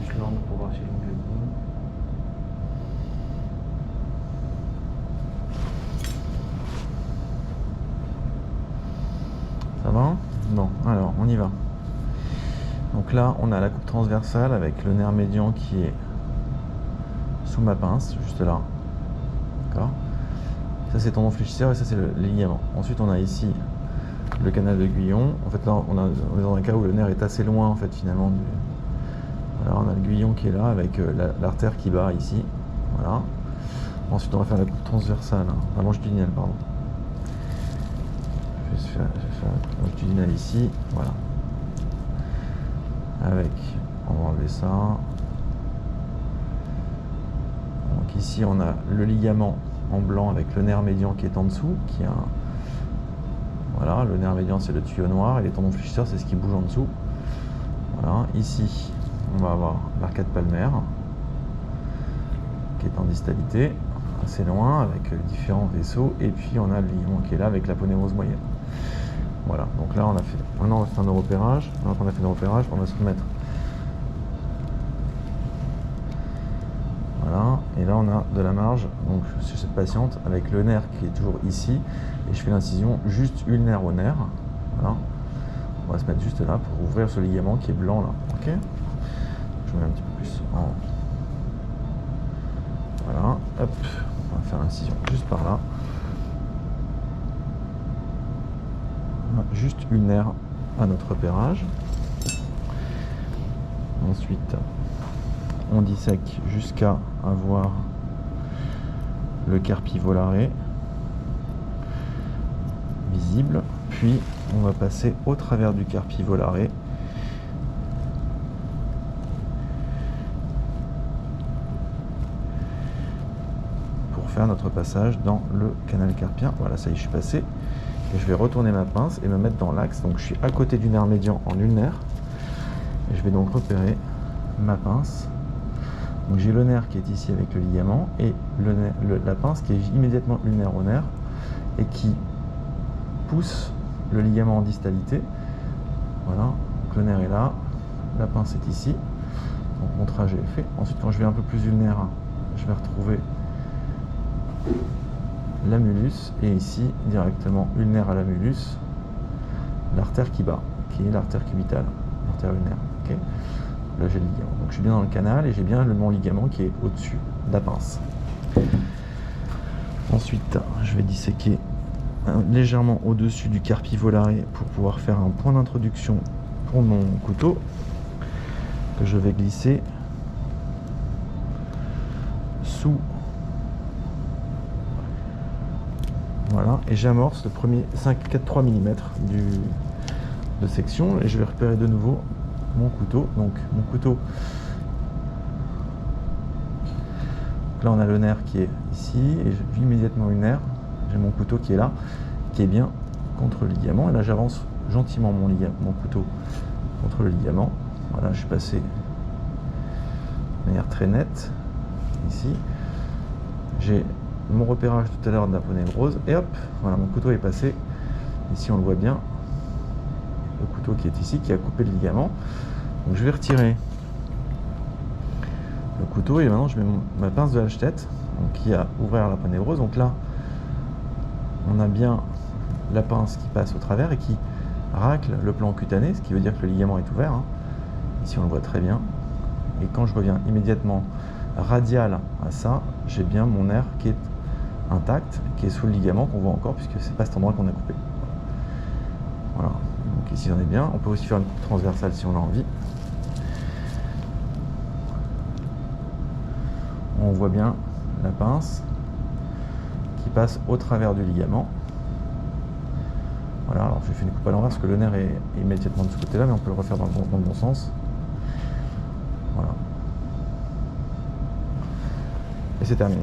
Island pour voir si l'ongle est bon. Ça va? Bon, alors on y va. Donc là, on a la coupe transversale avec le nerf médian qui est sous ma pince, juste là. D'accord? Ça, c'est tendon fléchisseur et ça, c'est le ligament. Ensuite, on a ici le canal de Guyon. En fait, là, on est dans un cas où le nerf est assez loin, en fait, finalement. Voilà, on a le Guyon qui est là avec l'artère qui bat ici. Voilà. Ensuite, on va faire la coupe transversale, hein, la longitudinale, pardon. Je vais faire la longitudinale ici. Voilà. Avec, on va enlever ça. Donc ici, on a le ligament en blanc avec le nerf médian qui est en dessous, qui a un... Voilà, le nerf médian c'est le tuyau noir et les tendons fléchisseurs c'est ce qui bouge en dessous. Voilà, ici on va avoir l'arcade palmaire qui est en distalité, assez loin avec différents vaisseaux, et puis on a le ligament qui est là avec l'aponévrose moyenne. Voilà, donc là on a fait, maintenant on va faire un repérage. Maintenant qu'on a fait un repérage, on va se remettre. Voilà, et là on a de la marge donc sur cette patiente avec le nerf qui est toujours ici, et je fais l'incision juste ulnaire au nerf. Voilà, on va se mettre juste là pour ouvrir ce ligament qui est blanc là. Ok, je mets un petit peu plus en... Voilà, hop, on va faire l'incision juste par là. Voilà, juste ulnaire à notre repérage. Ensuite on dissèque jusqu'à avoir le carpi volare visible, puis on va passer au travers du carpi volare pour faire notre passage dans le canal carpien. Voilà, ça y est, je suis passé, et je vais retourner ma pince et me mettre dans l'axe. Donc je suis à côté du nerf médian en ulnaire, et je vais donc repérer ma pince. Donc j'ai le nerf qui est ici avec le ligament et la pince qui est immédiatement ulnaire au nerf et qui pousse le ligament en distalité. Voilà, donc le nerf est là, la pince est ici, donc mon trajet est fait. Ensuite, quand je vais un peu plus ulnaire, je vais retrouver l'amulus, et ici directement ulnaire à l'amulus, l'artère qui bat, qui est l'artère cubitale, l'artère ulnaire. Okay, là j'ai le ligament, donc je suis bien dans le canal et j'ai bien mon ligament qui est au-dessus de la pince. Ensuite, je vais disséquer légèrement au-dessus du carpi volare pour pouvoir faire un point d'introduction pour mon couteau que je vais glisser sous. Voilà, et j'amorce le premier 4,3 mm de section, et je vais repérer de nouveau mon couteau. Donc mon couteau, là on a le nerf qui est ici, et j'ai immédiatement une nerf, j'ai mon couteau qui est là, qui est bien contre le ligament, et là j'avance gentiment mon couteau contre le ligament. Voilà, je suis passé de manière très nette ici. J'ai mon repérage tout à l'heure de l'aponévrose, et hop, voilà, mon couteau est passé. Ici on le voit bien, le couteau qui est ici, qui a coupé le ligament. Donc je vais retirer le couteau, et maintenant je mets ma pince de Halstedt qui a ouvert l'aponévrose. Donc là on a bien la pince qui passe au travers et qui racle le plan cutané, ce qui veut dire que le ligament est ouvert, hein. Ici on le voit très bien, et quand je reviens immédiatement radial à ça, j'ai bien mon nerf qui est intact, qui est sous le ligament, qu'on voit encore puisque c'est pas cet endroit qu'on a coupé. Voilà, donc ici on est bien. On peut aussi faire une coupe transversale si on a envie. On voit bien la pince qui passe au travers du ligament. Voilà, alors je fais une coupe à l'envers parce que le nerf est immédiatement de ce côté là, mais on peut le refaire dans le bon sens. Voilà, et c'est terminé.